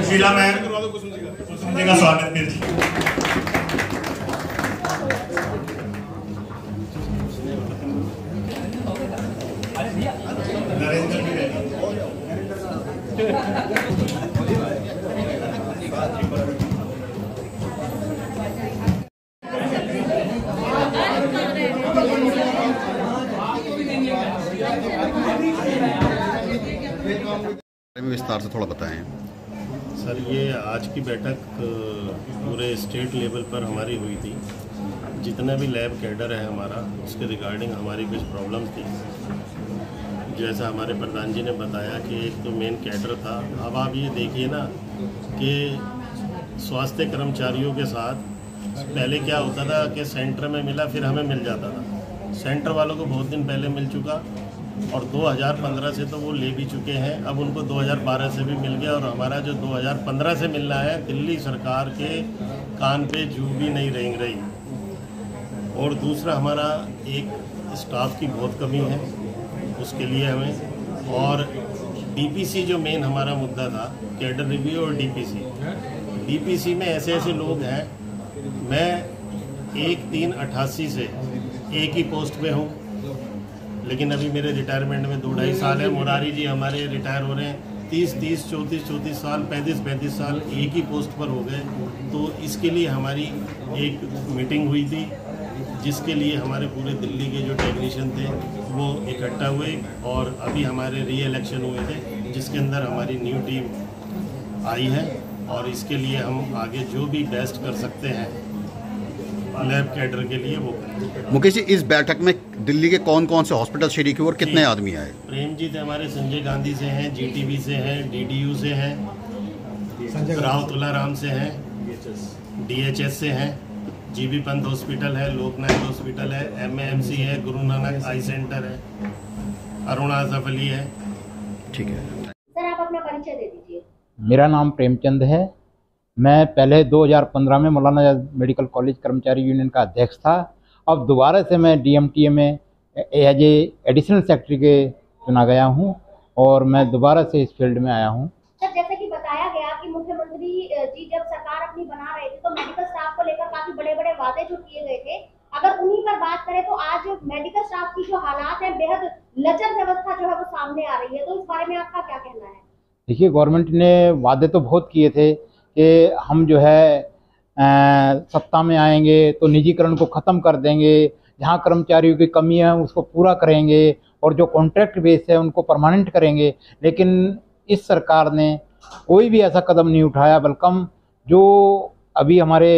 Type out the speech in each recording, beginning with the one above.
Sheila ma'am Kusum ji का स्वागत कीजिए। नरेंद्र भी विस्तार से थोड़ा बताएं सर। ये आज की बैठक पूरे स्टेट लेवल पर हमारी हुई थी। जितना भी लैब कैडर है हमारा, उसके रिगार्डिंग हमारी कुछ प्रॉब्लम थी। जैसा हमारे प्रधान जी ने बताया कि एक तो मेन कैडर था। अब आप ये देखिए ना कि स्वास्थ्य कर्मचारियों के साथ पहले क्या होता था कि सेंटर में मिला फिर हमें मिल जाता था। सेंटर वालों को बहुत दिन पहले मिल चुका और 2015 से तो वो ले भी चुके हैं। अब उनको 2012 से भी मिल गया और हमारा जो 2015 से मिलना है, दिल्ली सरकार के कान पे जू भी नहीं रेंग रही। और दूसरा हमारा एक स्टाफ की बहुत कमी है, उसके लिए हमें, और डीपीसी जो मेन हमारा मुद्दा था, कैडर रिव्यू और डीपीसी में ऐसे ऐसे लोग हैं। मैं 1/3/88 से एक ही पोस्ट पे हूँ, लेकिन अभी मेरे रिटायरमेंट में 2-2.5 साल है। मुरारी जी हमारे रिटायर हो रहे हैं, 30-30, 34-34 साल, 35-35 साल एक ही पोस्ट पर हो गए। तो इसके लिए हमारी एक मीटिंग हुई थी, जिसके लिए हमारे पूरे दिल्ली के जो टेक्नीशियन थे वो इकट्ठा हुए और अभी हमारे री इलेक्शन हुए थे, जिसके अंदर हमारी न्यू टीम आई है और इसके लिए हम आगे जो भी बेस्ट कर सकते हैं लैब कैडर के लिए वो करें। मुकेश जी, इस बैठक में दिल्ली के कौन कौन से हॉस्पिटल शरीक हुए और कितने आदमी आए? प्रेम जी थे हमारे, संजय गांधी से हैं, जीटीबी से हैं, डीडीयू से हैं, राव तुलाराम से हैं, डीएचएस से हैं, जीबी पंत हॉस्पिटल है, लोकनायक हॉस्पिटल है, एमएएमसी है, गुरु नानक आई सेंटर है, अरुणा सफली है। ठीक है सर, आप अपना परिचय दे दीजिए। मेरा नाम प्रेमचंद है। मैं पहले 2015 में मौलाना मेडिकल कॉलेज कर्मचारी यूनियन का अध्यक्ष था। अब दोबारा से मैं डीएमटीए में एज एडिशनल सेक्रेटरी के चुना गया हूं और मैं दोबारा से इस फील्ड में आया हूं। सर, जैसे कि बताया गया कि मुख्यमंत्री जी जब सरकार अपनी बना रहे थे तो मेडिकल स्टाफ को लेकर काफी बड़े-बड़े वादे जो किए गए थे, अगर उन्हीं पर बात करें तो आज मेडिकल स्टाफ की जो हालात है, बेहद लचर व्यवस्था जो है वो सामने आ रही है। तो इस बारे में आपका क्या कहना है? देखिए, गवर्नमेंट ने वादे तो बहुत किए थे कि हम जो है सत्ता में आएंगे तो निजीकरण को ख़त्म कर देंगे, जहाँ कर्मचारियों की कमी है उसको पूरा करेंगे और जो कॉन्ट्रैक्ट बेस है उनको परमानेंट करेंगे। लेकिन इस सरकार ने कोई भी ऐसा कदम नहीं उठाया। बल्कि जो अभी हमारे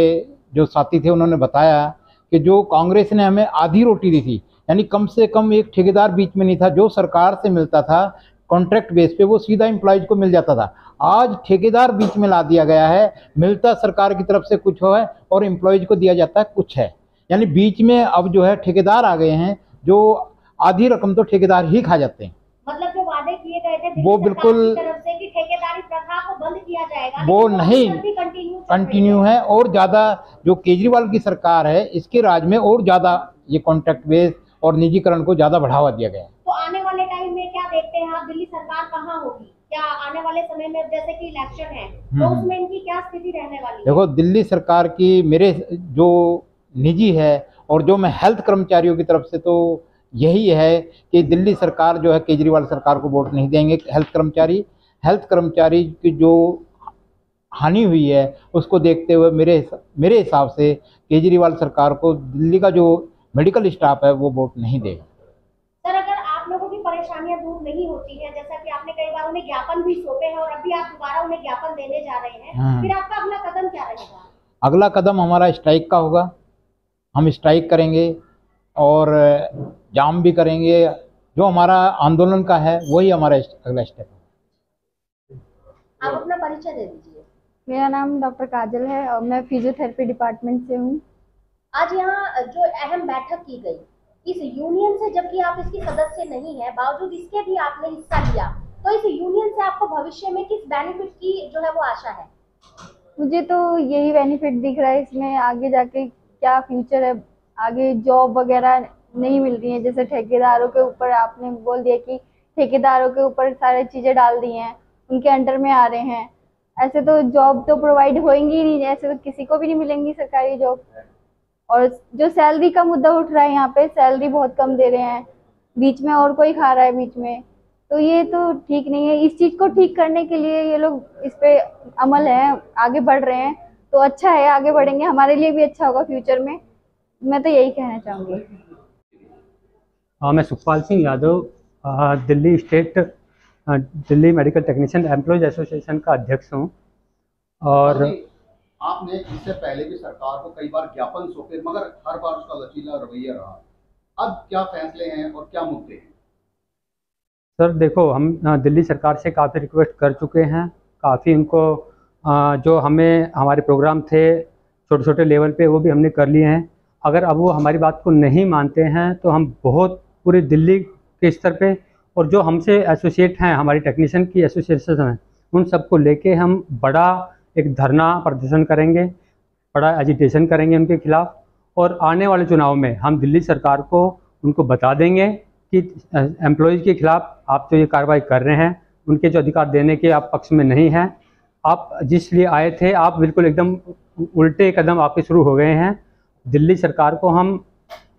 जो साथी थे उन्होंने बताया कि जो कांग्रेस ने हमें आधी रोटी दी थी, यानी कम से कम एक ठेकेदार बीच में नहीं था, जो सरकार से मिलता था कॉन्ट्रैक्ट बेस पे वो सीधा एम्प्लॉयज को मिल जाता था। आज ठेकेदार बीच में ला दिया गया है, मिलता सरकार की तरफ से कुछ है और एम्प्लॉयज को दिया जाता है कुछ है, यानी बीच में अब जो है ठेकेदार आ गए हैं, जो आधी रकम तो ठेकेदार ही खा जाते हैं। मतलब जो वादे किए गए थे वो बिल्कुल तरफ से कि ठेकेदारी प्रथा को बंद किया जाएगा, वो नहीं, कंटिन्यू है। और ज़्यादा जो केजरीवाल की सरकार है इसके राज में और ज़्यादा ये कॉन्ट्रैक्ट बेस और निजीकरण को ज़्यादा बढ़ावा दिया गया है। तो आने वाले टाइम में क्या देखते हैं आप, दिल्ली सरकार कहाँ होगी? क्या आने वाले समय में जैसे कि इलेक्शन है तो उसमें इनकी क्या स्थिति रहने वाली है? देखो, दिल्ली सरकार की मेरे जो निजी है और जो मैं हेल्थ कर्मचारियों की तरफ से तो यही है कि दिल्ली सरकार जो है केजरीवाल सरकार को वोट नहीं देंगे। हेल्थ कर्मचारी की जो हानि हुई है उसको देखते हुए मेरे हिसाब से केजरीवाल सरकार को दिल्ली का जो मेडिकल स्टाफ है वो वोट नहीं देगा। सर, अगर आप लोगों की परेशानियां दूर नहीं होती हैं, जैसा कि आपने कई बार उन्हें ज्ञापन भी सौंपे हैं और अभी आप दोबारा उन्हें ज्ञापन देने जा रहे हैं, फिर आपका अगला कदम क्या रहेगा? अगला कदम हमारा स्ट्राइक का होगा। हम स्ट्राइक करेंगे और जाम भी करेंगे। जो हमारा आंदोलन का है वही हमारा अगला स्टेप है। आप अपना परिचय दे दीजिए। मेरा नाम डॉक्टर काजल है और मैं फिजियोथेरेपी डिपार्टमेंट से हूँ। आज यहाँ जो अहम बैठक की गई इस यूनियन से, जबकि आप इसकी सदस्य नहीं है, बावजूद इसके भी आपने हिस्सा लिया, तो इस यूनियन से आपको भविष्य में किस बेनिफिट की जो है वो आशा है? मुझे तो यही बेनिफिट दिख रहा है इसमें, आगे जाके क्या फ्यूचर है, आगे जॉब वगैरह नहीं मिल रही हैं। जैसे ठेकेदारों के ऊपर आपने बोल दिया कि ठेकेदारों के ऊपर सारी चीज़ें डाल दी हैं, उनके अंडर में आ रहे हैं। ऐसे तो जॉब तो प्रोवाइड होएंगी ही नहीं, ऐसे तो किसी को भी नहीं मिलेंगी सरकारी जॉब। और जो सैलरी का मुद्दा उठ रहा है, यहाँ पे सैलरी बहुत कम दे रहे हैं, बीच में और कोई खा रहा है बीच में, तो ये तो ठीक नहीं है। इस चीज़ को ठीक करने के लिए ये लोग इस पे अमल है, आगे बढ़ रहे हैं, तो अच्छा है, आगे बढ़ेंगे, हमारे लिए भी अच्छा होगा फ्यूचर में। मैं तो यही कहना चाहूँगी। मैं Sukhpal Singh Yadav, Delhi state Delhi medical technician employees association का अध्यक्ष हूँ। और आपने इससे पहले भी सरकार को कई बार ज्ञापन सौंपे, मगर हर बार उसका लचीला रवैया रहा। अब क्या फैसले हैं और क्या मुद्दे हैं? सर देखो, हम दिल्ली सरकार से काफ़ी रिक्वेस्ट कर चुके हैं, काफ़ी उनको जो हमें हमारे प्रोग्राम थे छोटे छोटे लेवल पे वो भी हमने कर लिए हैं। अगर अब वो हमारी बात को नहीं मानते हैं तो हम बहुत पूरे दिल्ली के स्तर पे और जो हमसे एसोसिएट हैं, हमारी टेक्नीशियन की एसोसिएशन हैं, उन सबको लेके हम बड़ा एक धरना प्रदर्शन करेंगे, बड़ा एजिटेशन करेंगे उनके खिलाफ़। और आने वाले चुनाव में हम दिल्ली सरकार को उनको बता देंगे कि एम्प्लॉयज़ के खिलाफ़ आप जो ये कार्रवाई कर रहे हैं, उनके जो अधिकार देने के आप पक्ष में नहीं हैं, आप जिस लिए आए थे आप बिल्कुल एकदम उल्टे कदम आपके शुरू हो गए हैं। दिल्ली सरकार को हम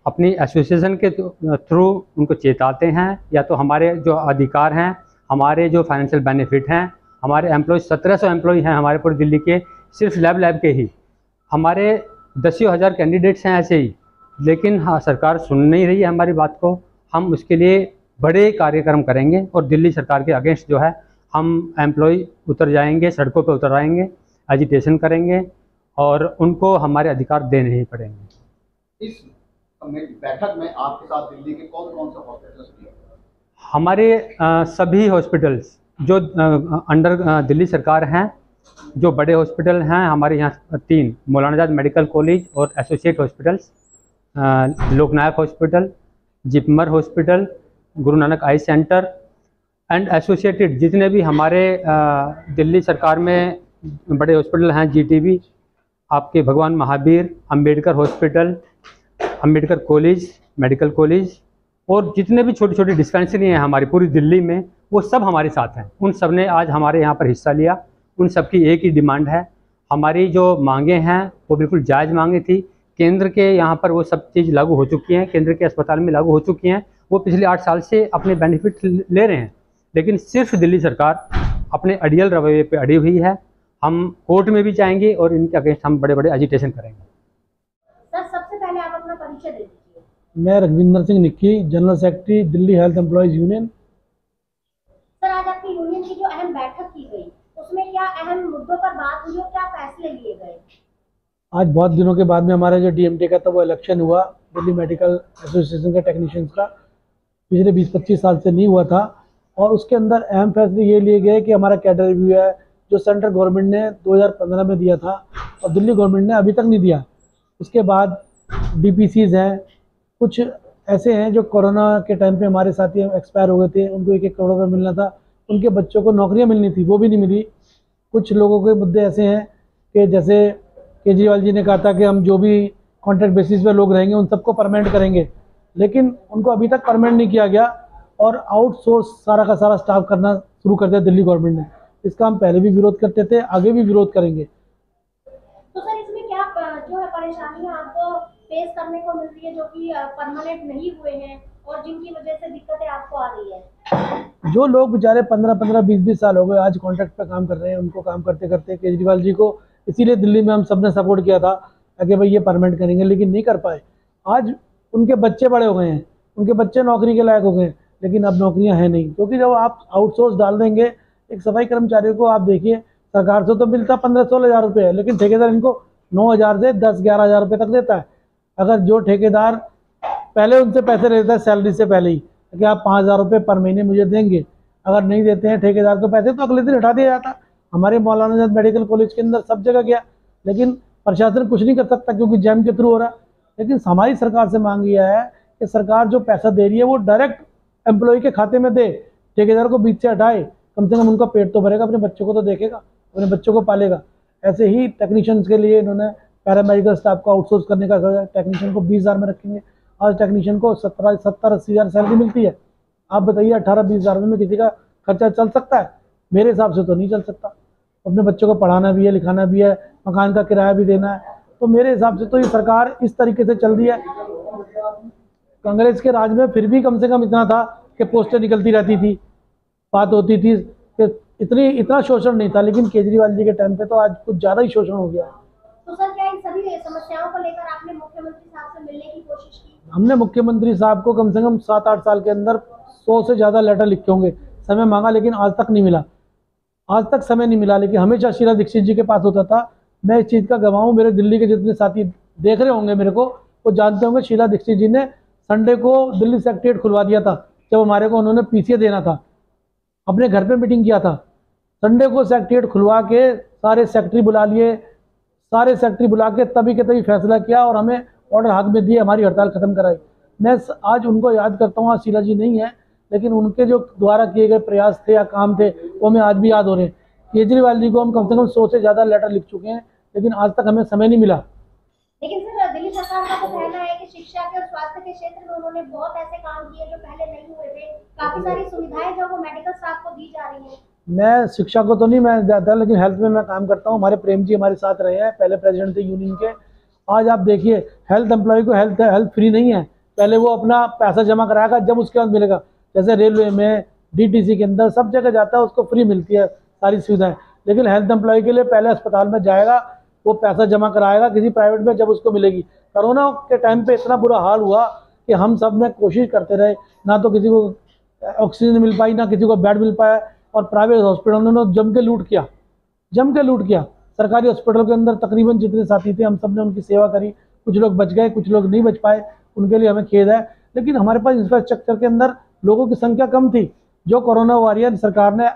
अपनी एसोसिएशन के थ्रू उनको चेताते हैं, या तो हमारे जो अधिकार हैं, हमारे जो फाइनेंशियल बेनिफिट हैं, हमारे एम्प्लॉय 1700 एम्प्लॉय हैं हमारे पूरे दिल्ली के, सिर्फ लैब के ही हमारे 10,000 कैंडिडेट्स हैं ऐसे ही, लेकिन हाँ सरकार सुन नहीं रही है हमारी बात को। हम उसके लिए बड़े कार्यक्रम करेंगे और दिल्ली सरकार के अगेंस्ट जो है हम एम्प्लॉय उतर जाएंगे, सड़कों पर उतर आएंगे, एजिटेशन करेंगे और उनको हमारे अधिकार देने ही पड़ेंगे। इस बैठक में आपके साथ दिल्ली के कौन कौन से हॉस्पिटल्स भी हैं? हमारे सभी हॉस्पिटल्स जो अंडर दिल्ली सरकार हैं, जो बड़े हॉस्पिटल हैं हमारे यहाँ 3 मौलाना आज़ाद मेडिकल कॉलेज और associate hospitals, Loknayak hospital, JIPMER hospital, Guru Nanak I centre and associated जितने भी हमारे दिल्ली सरकार में बड़े हॉस्पिटल हैं, जीटीबी, आपके भगवान Mahavir, Ambedkar hospital, Ambedkar college, medical college और जितने भी छोटी छोटी डिस्पेंसरी हैं हमारी पूरी दिल्ली में, वो सब हमारे साथ हैं। उन सब ने आज हमारे यहाँ पर हिस्सा लिया। उन सब की एक ही डिमांड है, हमारी जो मांगे हैं वो बिल्कुल जायज़ मांगे थी। केंद्र के यहाँ पर वो सब चीज़ लागू हो चुकी हैं, केंद्र के अस्पताल में लागू हो चुकी हैं, वो पिछले 8 साल से अपने बेनिफिट ले रहे हैं, लेकिन सिर्फ दिल्ली सरकार अपने अड़ियल रवैये पे अड़ी हुई है। हम कोर्ट में भी जाएंगे और इनके अगेंस्ट हम बड़े बड़े एजिटेशन करेंगे। सर सबसे पहले आप अपना परिचय दे दीजिए। मैं Raghvinder Singh Nikki, general secretary Delhi health employees union. Sir आज आपकी यूनियन की जो अहम बैठक की गई, उसमें क्या अहम मुद्दों पर बात हुई और क्या फैसले लिए गए? आज बहुत दिनों के बाद में हमारा जो डीएमटी का था वो इलेक्शन हुआ, दिल्ली मेडिकल एसोसिएशन का टेक्नीशियंस का, पिछले 20-25 साल से नहीं हुआ था। और उसके अंदर अहम फैसले ये लिए गए कि हमारा कैडर रिव्यू है जो सेंट्रल गवर्नमेंट ने 2015 में दिया था और दिल्ली गवर्नमेंट ने अभी तक नहीं दिया। उसके बाद डीपीसीज हैं, कुछ ऐसे हैं जो कोरोना के टाइम पे हमारे साथी एक्सपायर हो गए थे, उनको 1-1 करोड़ रुपये मिलना था, उनके बच्चों को नौकरियां मिलनी थी, वो भी नहीं मिली। कुछ लोगों के मुद्दे ऐसे हैं कि जैसे केजरीवाल जी ने कहा था कि हम जो भी कॉन्ट्रैक्ट बेसिस पे लोग रहेंगे उन सबको परमानेंट करेंगे, लेकिन उनको अभी तक परमानेंट नहीं किया गया और आउटसोर्स सारा का सारा स्टाफ करना शुरू कर दिया दिल्ली गवर्नमेंट ने। इसका हम पहले भी विरोध करते थे, आगे भी विरोध करेंगे। तो सर इसमें क्या जो है परेशानियां आपको फेस करने को मिल रही है जो कि परमानेंट नहीं हुए हैं और जिनकी वजह से दिक्कतें आपको आ रही है? जो लोग बेचारे 15-15, 20-20 साल हो गए आज कॉन्ट्रैक्ट पे काम कर रहे हैं, उनको काम करते करते केजरीवाल जी को इसीलिए दिल्ली में हम सब ने सपोर्ट किया था कि भाई ये परमानेंट करेंगे, लेकिन नहीं कर पाए। आज उनके बच्चे बड़े हो गए हैं, उनके बच्चे नौकरी के लायक हो गए हैं, लेकिन अब नौकरियां हैं नहीं, क्योंकि जब आप आउटसोर्स डाल देंगे एक सफाई कर्मचारियों को, आप देखिए सरकार से तो मिलता 15-16 हज़ार रुपये है, लेकिन ठेकेदार इनको 9,000 से 10-11 हज़ार रुपये तक देता है। अगर जो ठेकेदार पहले उनसे पैसे लेता है सैलरी से पहले ही कि आप 5,000 रुपये पर महीने मुझे देंगे, अगर नहीं देते हैं ठेकेदार को पैसे तो अगले दिन हटा दिया जाता। हमारे मौलाना आज़ाद मेडिकल कॉलेज के अंदर सब जगह गया, लेकिन प्रशासन कुछ नहीं कर सकता क्योंकि जैम के थ्रू हो रहा। लेकिन हमारी सरकार से मांग यह है कि सरकार जो पैसा दे रही है वो डायरेक्ट एम्प्लॉय के खाते में दे, ठेकेदार को बीच से हटाए, कम से कम उनका पेट तो भरेगा, अपने बच्चों को तो देखेगा, अपने बच्चों को पालेगा। ऐसे ही टेक्नीशियंस के लिए इन्होंने पैरामेडिकल स्टाफ को आउटसोर्स करने का, टेक्नीशियन को 20,000 में रखेंगे, आज टेक्नीशियन को 70-80 हज़ार सैलरी मिलती है। आप बताइए 18-20 हज़ार में किसी का खर्चा चल सकता है? मेरे हिसाब से तो नहीं चल सकता। अपने बच्चों को पढ़ाना भी है, लिखाना भी है, मकान का किराया भी देना है। तो मेरे हिसाब से तो ये सरकार इस तरीके से चल रही है। कांग्रेस के राज में फिर भी कम से कम इतना था कि पोस्टें निकलती रहती थी, बात होती थी, कि इतना शोषण नहीं था। लेकिन केजरीवाल जी के टाइम पे तो आज कुछ ज़्यादा ही शोषण हो गया है। तो सर क्या इन सभी समस्याओं को लेकर आपने मुख्यमंत्री साहब से मिलने की कोशिश की? हमने मुख्यमंत्री साहब को कम से कम 7-8 साल के अंदर 100 से ज़्यादा लेटर लिखे होंगे, समय मांगा, लेकिन आज तक नहीं मिला। आज तक समय नहीं मिला। लेकिन हमेशा शीला दीक्षित जी के पास होता था। मैं इस चीज़ का गवाह हूँ। मेरे दिल्ली के जितने साथी देख रहे होंगे मेरे को, वो जानते होंगे शीला दीक्षित जी ने संडे को दिल्ली सेक्रेटरीट खुलवा दिया था। जब हमारे को उन्होंने पीसीए देना था, अपने घर पे मीटिंग किया था। संडे को सेक्रेटरीट खुलवा के सारे सेक्रेटरी बुला लिए, सारे सेक्रेटरी बुला के तभी के तभी फैसला किया और हमें ऑर्डर हाथ में दिए, हमारी हड़ताल खत्म कराई। मैं आज उनको याद करता हूँ। आज शीला जी नहीं है, लेकिन उनके जो द्वारा किए गए प्रयास थे या काम थे वो हमें आज भी याद हो रहे हैं। केजरीवाल जी को हम कम से कम 100 से ज़्यादा लेटर लिख चुके हैं, लेकिन आज तक हमें समय नहीं मिला। लेकिन सर दिल्ली सरकार का तो कहना है कि शिक्षा के और स्वास्थ्य के क्षेत्र में उन्होंने बहुत ऐसे काम किए जो पहले नहीं हुए थे। काफी सारी सुविधाएं जो वो मेडिकल स्टाफ को दी जा रही हैं। मैं शिक्षा को तो नहीं मैं जाता, लेकिन हेल्थ में मैं काम करता हूँ। हमारे प्रेम जी हमारे साथ रहे हैं, पहले प्रेसिडेंट थे यूनियन के। आज आप देखिए हेल्थ एम्प्लॉय को हेल्थ फ्री नहीं है। पहले वो अपना पैसा जमा कराएगा, जब उसके बाद मिलेगा। जैसे रेलवे में, डीटीसी के अंदर सब जगह जाता है, उसको फ्री मिलती है सारी सुविधाएं। लेकिन हेल्थ एम्प्लॉय के लिए पहले अस्पताल में जाएगा, वो पैसा जमा कराएगा किसी प्राइवेट में, जब उसको मिलेगी। कोरोना के टाइम पे इतना बुरा हाल हुआ कि हम सब ने कोशिश करते रहे, ना तो किसी को ऑक्सीजन मिल पाई, ना किसी को बेड मिल पाया। और प्राइवेट हॉस्पिटलों ने जम के लूट किया। सरकारी हॉस्पिटल के अंदर तकरीबन जितने साथी थे हम सब ने उनकी सेवा करी। कुछ लोग बच गए, कुछ लोग नहीं बच पाए, उनके लिए हमें खेद है। लेकिन हमारे पास इंफ्रास्ट्रक्चर के अंदर लोगों की संख्या कम थी। जो कोरोना वॉरियर सरकार ने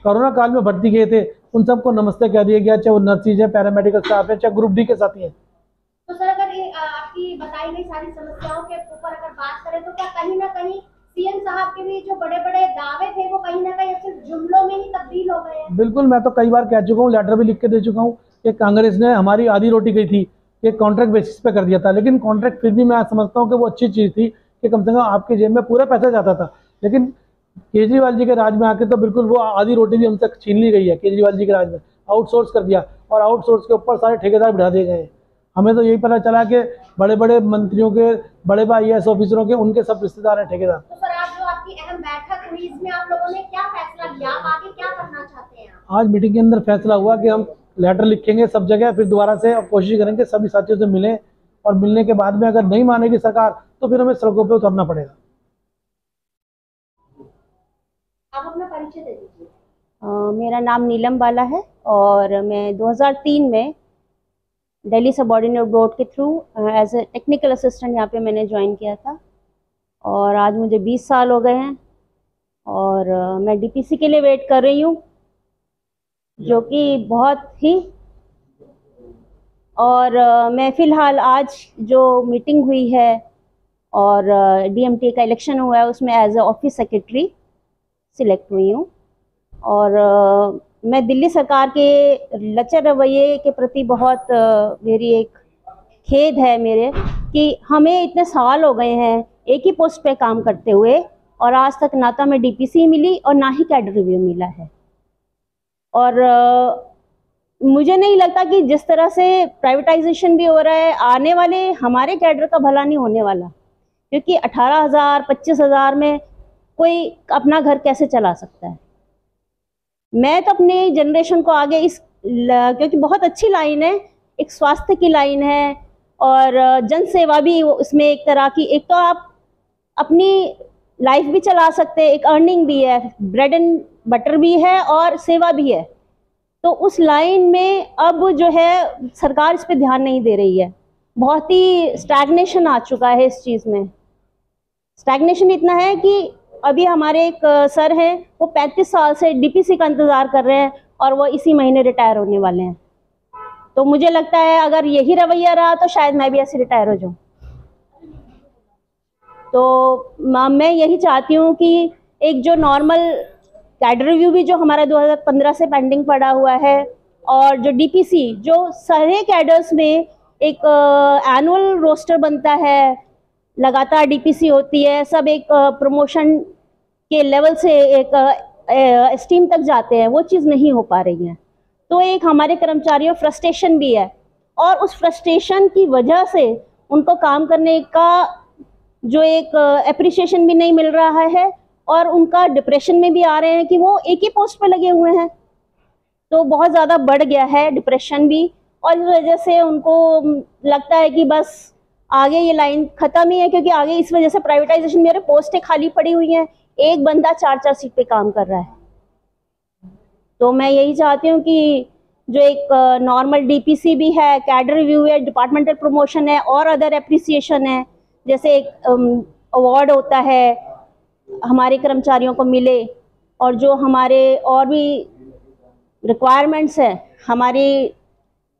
कोरोना काल में भर्ती किए थे, उन सबको नमस्ते कह दिया गया, चाहे वो नर्सिस है, पैरामेडिकल स्टाफ है, चाहे ग्रुप डी के साथी हैं। तो सर अगर ये आपकी बताई गई सारी समस्याओं के ऊपर अगर बात करें तो क्या कहीं ना कहीं सीएम साहब के भी जो बड़े-बड़े दावे थे वो कहीं ना कहीं सिर्फ जुमलों में ही तब्दील हो गए हैं? बिल्कुल, मैं तो कई बार कह चुका हूँ, लेटर भी लिख के दे चुका हूँ कि कांग्रेस ने हमारी आधी रोटी गई थी, ये कॉन्ट्रैक्ट बेसिस पे कर दिया था। लेकिन कॉन्ट्रैक्ट फिर भी मैं समझता हूँ कि वो अच्छी चीज़ थी कि कम से कम आपके जेब में पूरा पैसा जाता था। लेकिन केजरीवाल जी के राज में आके तो बिल्कुल वो आधी रोटी भी हमसे छीन ली गई है। केजरीवाल जी के राज में आउटसोर्स कर दिया, और आउटसोर्स के ऊपर सारे ठेकेदार बिठा दिए गए। हमें तो यही पता चला कि बड़े बड़े मंत्रियों के, बड़े IAS ऑफिसरों के, उनके सब रिश्तेदार हैं ठेकेदार। तो सर आज जो आपकी अहम बैठक हुई, इसमें आप लोगों ने क्या फैसला लिया, आगे क्या करना चाहते हैं? आज मीटिंग के अंदर फैसला हुआ कि हम लेटर लिखेंगे सब जगह, फिर दोबारा से कोशिश करेंगे सभी साथियों से मिलें, और मिलने के बाद में अगर नहीं मानेगी सरकार तो फिर हमें सड़कों पे उतरना पड़ेगा। आप अपना परिचय दे दीजिए। मेरा नाम नीलम बाला है और मैं 2003 में दिल्ली सबऑर्डिनेट बोर्ड के through as a technical assistant यहाँ पे मैंने ज्वाइन किया था, और आज मुझे 20 साल हो गए हैं। और मैं डीपीसी के लिए वेट कर रही हूँ, जो कि बहुत ही, और मैं फ़िलहाल आज जो मीटिंग हुई है और डीएमटी का इलेक्शन हुआ है, उसमें as a office secretary select हुई हूँ। और मैं दिल्ली सरकार के लचर रवैये के प्रति बहुत मेरी एक खेद है मेरे, कि हमें इतने साल हो गए हैं एक ही पोस्ट पे काम करते हुए, और आज तक ना तो हमें डीपीसी मिली और ना ही कैडर रिव्यू मिला है। और मुझे नहीं लगता कि जिस तरह से प्राइवेटाइजेशन भी हो रहा है, आने वाले हमारे कैडर का भला नहीं होने वाला, क्योंकि 18,000 25,000 में कोई अपना घर कैसे चला सकता है। मैं तो अपने जनरेशन को आगे क्योंकि बहुत अच्छी लाइन है, एक स्वास्थ्य की लाइन है और जन सेवा भी इसमें एक तरह की, एक तो आप अपनी लाइफ भी चला सकते हैं, एक अर्निंग भी है, ब्रेड एंड बटर भी है और सेवा भी है। तो उस लाइन में अब जो है सरकार इस पे ध्यान नहीं दे रही है। बहुत ही स्टैग्नेशन आ चुका है इस चीज़ में। स्टैग्नेशन इतना है कि अभी हमारे एक सर हैं, वो 35 साल से डीपीसी का इंतज़ार कर रहे हैं और वो इसी महीने रिटायर होने वाले हैं। तो मुझे लगता है अगर यही रवैया रहा तो शायद मैं भी ऐसे रिटायर हो जाऊँ। तो मैं यही चाहती हूँ कि एक जो नॉर्मल कैडर रिव्यू भी जो हमारा 2015 से पेंडिंग पड़ा हुआ है, और जो डीपीसी जो सारे कैडर्स में एक एनुअल रोस्टर बनता है, लगातार डीपीसी होती है, सब एक प्रमोशन के लेवल से एक स्टीम तक जाते हैं, वो चीज़ नहीं हो पा रही है। तो एक हमारे कर्मचारियों फ्रस्ट्रेशन भी है और उस फ्रस्ट्रेशन की वजह से उनको काम करने का जो एक एप्रिसिएशन भी नहीं मिल रहा है और उनका डिप्रेशन में भी आ रहे हैं कि वो एक ही पोस्ट पे लगे हुए हैं। तो बहुत ज़्यादा बढ़ गया है डिप्रेशन भी, और इस वजह से उनको लगता है कि बस आगे ये लाइन ख़त्म ही है, क्योंकि आगे इस वजह से प्राइवेटाइजेशन, मेरे पोस्टें खाली पड़ी हुई हैं, एक बंदा 4-4 सीट पे काम कर रहा है। तो मैं यही चाहती हूँ कि जो एक नॉर्मल डीपीसी भी है, कैडर रिव्यू है, डिपार्टमेंटल प्रमोशन है और अदर एप्रिसिएशन है, जैसे एक अवार्ड होता है हमारे कर्मचारियों को मिले, और जो हमारे और भी रिक्वायरमेंट्स हैं हमारी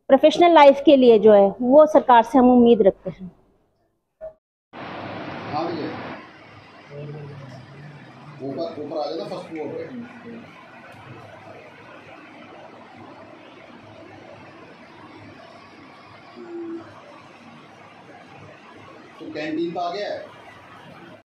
प्रोफेशनल लाइफ के लिए जो है, वो सरकार से हम उम्मीद रखते हैं। ऊपर आ जाना फर्स्ट फ्लोर पे। तो कैंटीन तो आ गया है।